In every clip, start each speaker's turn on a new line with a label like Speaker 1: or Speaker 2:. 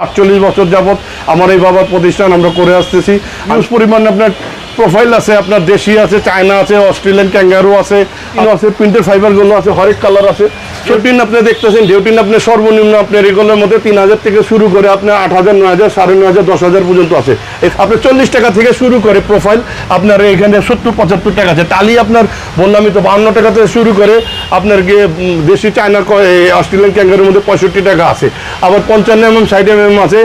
Speaker 1: 48 বছর যাবত আমার এই বাবার প্রতিষ্ঠান আমরা করে আসতেছি। হিউজ পরিমাণে আপনার প্রোফাইল আছে, আপনার দেশি আছে, চায়না আছে, অস্ট্রেলিয়ান ক্যাঙ্গারু আছে, প্রিন্টেড ফাইবারগুলো আছে, হরেক কালার আছে। ডেউটিন আপনি দেখতেছেন, ডেউটিন আপনার সর্বনিম্ন আপনার এগুলোর মধ্যে 3000 থেকে শুরু করে আপনার 8000, 9000, 9500, 10000 পর্যন্ত আছে। আপনার 40 টাকা থেকে শুরু করে প্রোফাইল আপনার এখানে 70-75 টাকা আছে। টালি আপনার বললামই তো 52 টাকা থেকে শুরু করে আপনার গিয়ে দেশি চায়না অস্ট্রেলিয়ান ক্যাঙ্গারুর মধ্যে 65 টাকা আছে। আবার 55 mm 60 mm আছে।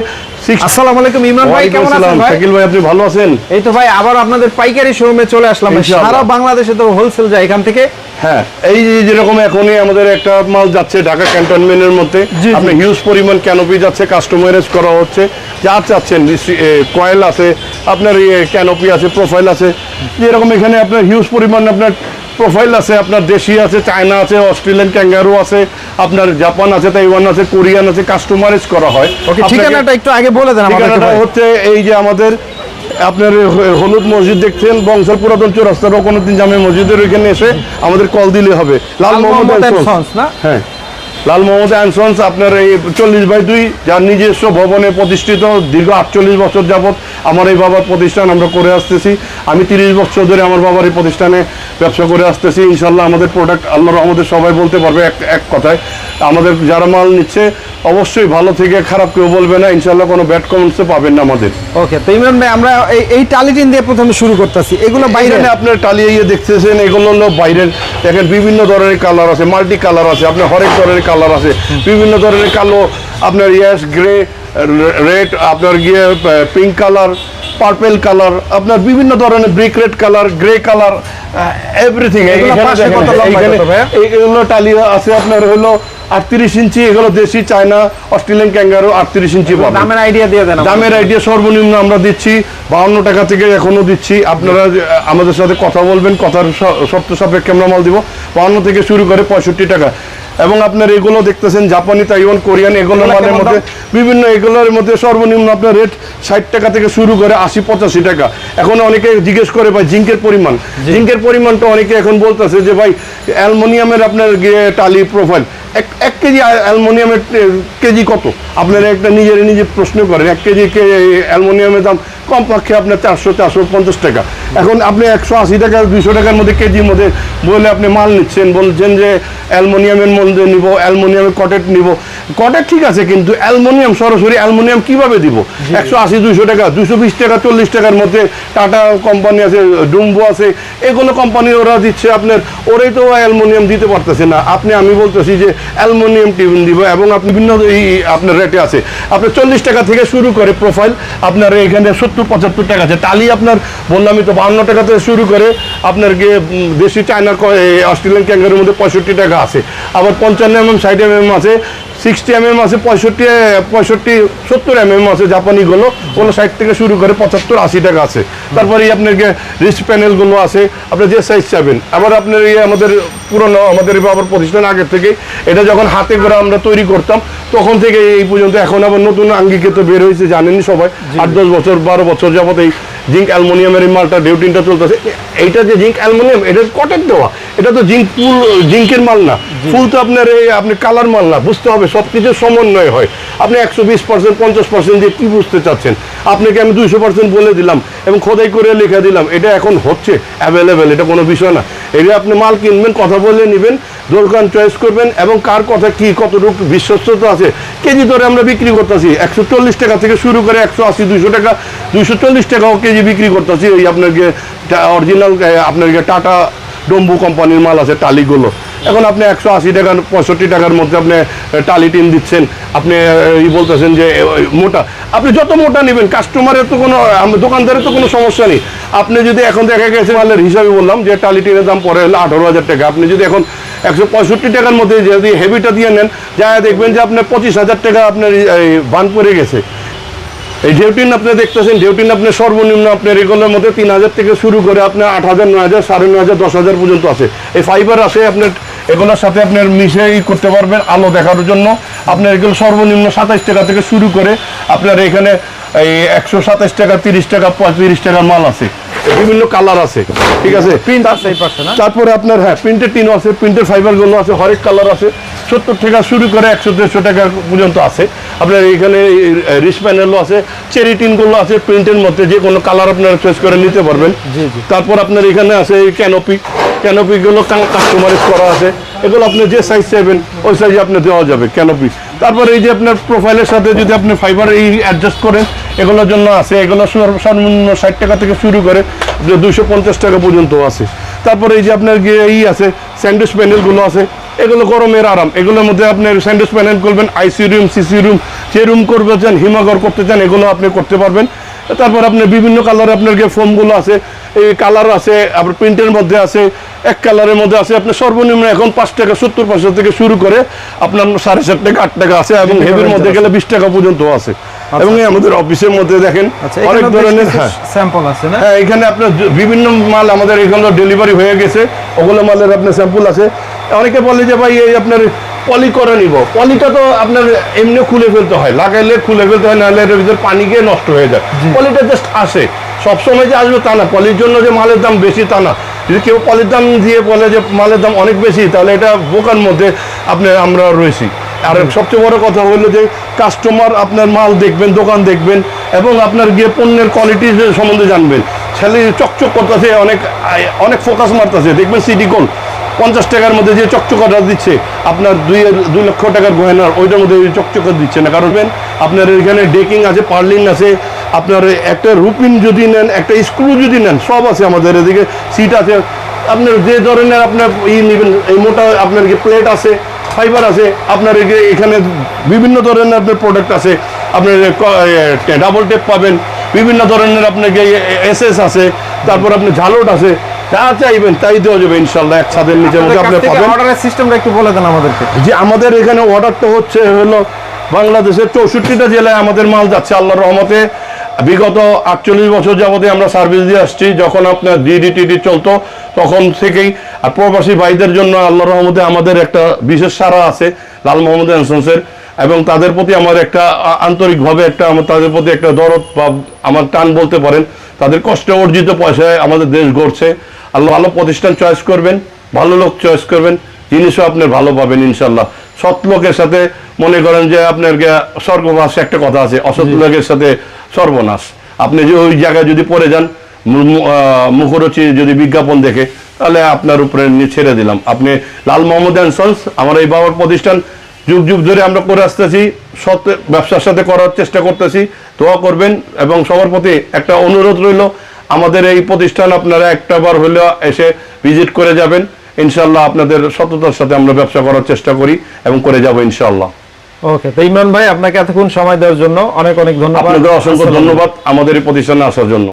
Speaker 2: আসসালামু আলাইকুম ইমরান ভাই, কেমন আছেন ভাই?
Speaker 1: শাকিল ভাই, আপনি ভালো আছেন?
Speaker 2: এই তো ভাই, আবার আপনাদের পাইকারি শোরুমে চলে আসলাম। সারা বাংলাদেশে তো হোলসেল যায় এখান থেকে।
Speaker 1: হ্যাঁ, এই যেরকম এখনই আমাদের একটা মাল যাচ্ছে ঢাকা ক্যান্টনমেন্টের মধ্যে, আপনি হিউজ পরিমাণ ক্যানোপি যাচ্ছে, কাস্টমাইজ করা হচ্ছে। যা চাচ্ছেন, কয়েল আছে, আপনার ক্যানোপি আছে, প্রোফাইল আছে। যেরকম এখানে আপনার হিউজ পরিমাণ আপনার প্রোফাইল আছে, আপনার দেশি আছে, চায়না আছে, অস্ট্রেলিয়ান ক্যাঙ্গারু আছে, আপনার জাপান আছে, তাইওয়ান আছে, কোরিয়ান আছে, কাস্টমাইজ করা হয়।
Speaker 2: ওকে, ঠিকানাটা একটু আগে বলে দেন আমাদের।
Speaker 1: ঠিকানাটা হচ্ছে এই যে আমাদের আপনার হলুদ মসজিদ দেখছেন, বংশাল পুরাতন চৌরাস্তার রকনুদ্দিন জামে মসজিদের ওইখানে এসে আমাদের কল দিলে হবে। লাল মোহাম্মদ না, হ্যাঁ, লাল মোহাম্মদ অ্যান্ড সন্স আপনার এই 40/2, যার নিজস্ব ভবনে প্রতিষ্ঠিত। দীর্ঘ 48 বছর যাবত আমার এই বাবার প্রতিষ্ঠান আমরা করে আসতেছি। আমি 30 বছর ধরে আমার বাবার এই প্রতিষ্ঠানে ব্যবসা করে আসতেছি। ইনশাল্লাহ আমাদের প্রোডাক্ট আল্লাহর রহমতে সবাই বলতে পারবে এক কথায়, আমাদের যারা মাল নিচ্ছে অবশ্যই ভালো থেকে খারাপ কেউ বলবে না। ইনশাল্লাহ কোনো ব্যাড কমেন্টসে পাবেন না আমাদের।
Speaker 2: ওকে, তো ইমরান ভাই, আমরা এই টালিটিন দিয়ে প্রথমে শুরু করতেছি। এগুলো বাইরে
Speaker 1: আপনার টালি দেখতেছেন, এগুলো হলো বাইরের। দেখেন বিভিন্ন ধরনের কালার আছে, মাল্টি কালার আছে, আপনার হরেক ধরনের কালার আছে, বিভিন্ন ধরনের কালো, আপনার ইয়াস গ্রে, রেড, আপনার গিয়ে পিঙ্ক কালার, পার্পেল কালার, আপনার বিভিন্ন ধরনের brick red colour, grey colour, everything. এইগুলো টালি আছে আপনার হলো 38 ইঞ্চি। এগুলো দেশি চায়না অস্ট্রেলিয়ান ক্যাঙ্গারু 38 ইঞ্চি।
Speaker 2: দামের আইডিয়া দিয়ে দেন।
Speaker 1: দামের আইডিয়া সর্বনিম্ন আমরা দিচ্ছি 52 টাকা থেকে এখনো দিচ্ছি। আপনারা আমাদের সাথে কথা বলবেন, কথার শর্ত সাপেক্ষে আমরা মাল দিব। 52 থেকে শুরু করে 65 টাকা। এবং আপনার এগুলো দেখতেছেন জাপানি, তাইওয়ান, কোরিয়ান, এগুলোর মালের মধ্যে বিভিন্ন, এগুলোর মধ্যে সর্বনিম্ন আপনার রেট 60 টাকা থেকে শুরু করে 80-85 টাকা। এখন অনেকে জিজ্ঞেস করে ভাই জিঙ্কের পরিমাণ, জিঙ্কের পরিমাণটা অনেকে এখন বলতেছে যে ভাই অ্যালুমিনিয়ামের আপনার গিয়ে টালি প্রোফাইল 1 কেজি অ্যালুমিনিয়ামের কেজি কত? আপনারা একটা নিজে প্রশ্ন করেন। 1 কেজি অ্যালুমিনিয়ামের দাম কমপক্ষে আপনার 400-450 টাকা। এখন আপনি 180 টাকা 200 টাকার মধ্যে কেজির মধ্যে বলে আপনি মাল নিচ্ছেন, বলছেন যে অ্যালুমিনিয়ামের মধ্যে নিব, অ্যালুমিনিয়ামের কটেট নিব। কটেট ঠিক আছে, কিন্তু অ্যালুমিনিয়াম সরাসরি অ্যালুমিনিয়াম কিভাবে দিব? 180-200 টাকা, 220 টাকা, 40 টাকার মধ্যে টাটা কোম্পানি আছে, ডুম্বো আছে, এগুলো কোম্পানি ওরা দিচ্ছে আপনার, ওরাই তো অ্যালুমিনিয়াম দিতে পারতেছে না। আমি বলতেছি যে অ্যালুমিনিয়াম টিউন দিব, এবং আপনি বিভিন্ন আপনার রেটে আছে। আপনার 40 টাকা থেকে শুরু করে প্রোফাইল আপনার এখানে 70-75 টাকা আছে। টালি আপনার বললামই তো 52 টাকা থেকে শুরু করে আপনার গিয়ে দেশি চায়না অস্ট্রেলিয়ান ক্যাঙ্গারুর মধ্যে 65 টাকা আছে। আবার 55 mm 60 mm আছে, 60 mm আছে, 65-70 mm আছে। জাপানিগুলো 60 থেকে শুরু করে 75-80 টাকা আছে। তারপরে আপনার রিস্ট প্যানেলগুলো আছে, আপনার যে সাইজ চাবেন। আবার আপনার আমাদের পুরনো, আমাদের বাবার প্রতিষ্ঠান আগের থেকে এটা যখন হাতে করে আমরা তৈরি করতাম তখন থেকে এই পর্যন্ত, এখন আবার নতুন আঙ্গিকে তো বের হয়েছে, জানেনই সবাই। 8-10 বছর 12 বছর যাবত এই জিঙ্ক অ্যালুমিনিয়ামের এই মালটা ডেউটিনটা চলতেছে। এইটা যে জিঙ্ক অ্যালুমিনিয়াম, এটা কটেট দেওয়া, এটা তো জিঙ্ক ফুল, জিঙ্কের মাল না। ফুল তো আপনার আপনি কালার মাল না, বুঝতে হবে সব কিছু সমন্বয় হয়। আপনি 120%, 50% দিয়ে কি বুঝতে চাচ্ছেন? আপনাকে আমি 200% বলে দিলাম এবং খোদাই করে লিখে দিলাম, এটা এখন হচ্ছে অ্যাভেলেবেল, এটা কোনো বিষয় না। এটা আপনি মাল কিনবেন, কথা বলে নেবেন, দোকান চয়েস করবেন, এবং কার কথা কি কতটুকু বিশ্বস্ততা আছে। কেজি ধরে আমরা বিক্রি করতেছি 140 টাকা থেকে শুরু করে 180-200 টাকা, 240 টাকাও কেজি বিক্রি করতেছি। ওই আপনাকে অরিজিনাল আপনার টাটা ডম্বু কোম্পানির মাল আছে টালিগুলো। এখন আপনি 180 টাকা 65 টাকার মধ্যে আপনি টালি টিন দিচ্ছেন। আপনি বলতেছেন যে মোটা, আপনি যত মোটা নেবেন কাস্টমারের তো কোনো, দোকানদারের তো কোনো সমস্যা নেই। আপনি যদি এখন দেখা গেছে মালের হিসাবে বললাম যে টালি টিনের দাম পরে হলো 18,000 টাকা, আপনি যদি এখন 165 টাকার মধ্যে যদি হেভিটা দিয়ে নেন, যা দেখবেন যে আপনার 25,000 টাকা আপনার বান পড়ে গেছে। এই ডেউটিন আপনি দেখতেছেন, ডেউটিন আপনার সর্বনিম্ন আপনার এগুলোর মধ্যে 3000 থেকে শুরু করে আপনার 8000, 9000, 9500, 10000 পর্যন্ত আছে। এই ফাইবার আছে আপনার, এগুলোর সাথে আপনার মিশে করতে পারবেন আলো দেখার জন্য। আপনার এগুলো সর্বনিম্ন 27 টাকা থেকে শুরু করে আপনার এখানে এই 127 টাকা, 30 টাকা, 35 টাকার মাল আছে। বিভিন্ন কালার আছে, ঠিক আছে।
Speaker 2: প্রিন্ট আছে এই পাশে না?
Speaker 1: তারপরে আপনার প্রিন্টের টিন আছে, প্রিন্টের ফাইবার গুলো আছে, হরেক কালার আছে, 70 টাকা শুরু করে 100-150 টাকা পর্যন্ত আছে। আপনার এখানে রিস প্যানেলও আছে, চেরি টিন গুলো আছে, প্রিন্টের মধ্যে যে কোনো কালার আপনারা চয়েস করে নিতে পারবেন। তারপর আপনার এখানে আছে ক্যানোপি গুলো কাস্টমাইজ করা আছে, এগুলো আপনি যে সাইজ চাইবেন ওই সাইজে আপনি দেওয়া যাবে ক্যানোপি। তারপরে এই যে আপনার প্রোফাইলের সাথে যদি আপনি ফাইবার এই অ্যাডজাস্ট করেন, এগুলোর জন্য আছে, এগুলো সর্বনিম্ন 60 টাকা থেকে শুরু করে 250 টাকা পর্যন্ত আছে। তারপরে এই যে আপনার আছে স্যান্ডউইচ প্যানেলগুলো আছে, এগুলো গরমের আরাম, এগুলোর মধ্যে আপনার স্যান্ডউইচ প্যানেল করবেন, আইসি রুম, সিসি রুম, যে রুম করতে চান, হিমাগর করতে চান, এগুলো আপনি করতে পারবেন। তারপর আপনার বিভিন্ন কালার আপনার ফোমগুলো আছে, এই কালার আছে, আপনার প্রিন্টের মধ্যে আছে, এক কালারের মধ্যে আছে। আপনার সর্বনিম্ন এখন 5 টাকা 70 পয়সা থেকে শুরু করে আপনার 7.5 টাকা 8 টাকা আছে, এবং হেভির মধ্যে গেলে 20 টাকা পর্যন্ত আছে। এবং আমাদের অফিসের মধ্যে দেখেন অনেক ধরনের
Speaker 2: স্যাম্পল আছে না?
Speaker 1: হ্যাঁ, এখানে আপনার বিভিন্ন মাল আমাদের এখানে ডেলিভারি হয়ে গেছে, ওগুলো মালের আপনার স্যাম্পল আছে। অনেকে বলে যে ভাই এই আপনার পলি করে নিব, পলিটা তো আপনার এমনি খুলে ফেলতে হয়, লাগাইলে খুলে ফেলতে হয়, নাহলে এর ভিতরে পানি গিয়ে নষ্ট হয়ে যায়। পলিটা জাস্ট আসে, সবসময় যে আসবে তা না, পলির জন্য যে মালের দাম বেশি তা না। যদি কেউ পলির দাম দিয়ে বলে যে মালের দাম অনেক বেশি, তাহলে এটা বোকার মধ্যে আমরা রয়েছি। আর সবচেয়ে বড় কথা হলো যে কাস্টমার আপনার মাল দেখবেন, দোকান দেখবেন, এবং আপনার গিয়ে পণ্যের কোয়ালিটি সম্বন্ধে জানবেন। ছেলে চকচক করতেছে, অনেক ফোকাস মারতেছে, দেখবেন সিটি গোল্ড 50 টাকার মধ্যে যে চকচকাটা দিচ্ছে, আপনার 2 লক্ষ টাকার গয়নার ওইটার মধ্যে চকচকা দিচ্ছে না। কারণ আপনার এখানে ডেকিং আছে, পার্লিং আছে, আপনার একটা রুপিন যদি নেন, একটা স্ক্রু যদি নেন, সব আছে আমাদের এদিকে, সিট আছে। আপনার যে ধরনের আপনার নেবেন, এই মোটা আপনার প্লেট আছে, ফাইবার আছে, আপনার এখানে বিভিন্ন ধরনের আপনার প্রোডাক্ট আছে। আপনার ডাবল টেপ পাবেন, বিভিন্ন ধরনের আপনাকে এসএস আছে, তারপর আপনার ঝালট আছে, যা চাইবেন তাই দেওয়া যাবে ইনশাল্লাহ। এক ছাদের নিচের মধ্যে আপনি পাবেন।
Speaker 2: অর্ডারের সিস্টেমটা একটু বলে দেন আমাদেরকে।
Speaker 1: যে আমাদের এখানে অর্ডারটা হলো বাংলাদেশের 64টা জেলায় আমাদের মাল যাচ্ছে আল্লাহর রহমতে। বিগত 48 বছর যাবতে আমরা সার্ভিস দিয়ে আসছি। যখন আপনার ডিডি চলতো তখন থেকেই। আর প্রবাসী ভাইদের জন্য আল্লাহর রহমতে আমাদের একটা বিশেষ সাড়া আছে লাল মোহাম্মদ এনসন্সের, এবং তাদের প্রতি আমার একটা আন্তরিকভাবে তাদের প্রতি একটা দরদ বা আমার টান বলতে পারেন। তাদের কষ্টে অর্জিত পয়সায় আমাদের দেশ গড়ছে। আল্লাহ ভালো প্রতিষ্ঠান চয়েস করবেন, ভালো লোক চয়েস করবেন, জিনিসও আপনি ভালো পাবেন ইনশাল্লাহ। সৎ লোকের সাথে মনে করেন যে আপনার স্বর্গবাস একটা কথা আছে, অসৎ লোকের সাথে সর্বনাশ। আপনি যে ওই জায়গায় যদি পড়ে যান, মুখরোচি যদি বিজ্ঞাপন দেখে, তাহলে আপনার উপরে ছেড়ে দিলাম। আপনি লাল মোহাম্মদ অ্যান্ড সন্স, আমার এই বাবার প্রতিষ্ঠান, যুগ যুগ ধরে আমরা করে আসতেছি, সৎ ব্যবসার সাথে করার চেষ্টা করতেছি। দোয়া করবেন, এবং সবার প্রতি একটা অনুরোধ রইল, আমাদের এই প্রতিষ্ঠান আপনারা একটাবার হলেও এসে ভিজিট করে যাবেন ইনশাল্লাহ। আপনাদের সততার সাথে আমরা ব্যবসা করার চেষ্টা করি এবং করে যাব ইনশাল্লাহ।
Speaker 2: ওকে, তো ইমরান ভাই আপনাকে এতক্ষণ সময় দেওয়ার জন্য অনেক অনেক ধন্যবাদ।
Speaker 1: আপনাদের অসংখ্য ধন্যবাদ আমাদের এই প্রতিষ্ঠানে আসার জন্য।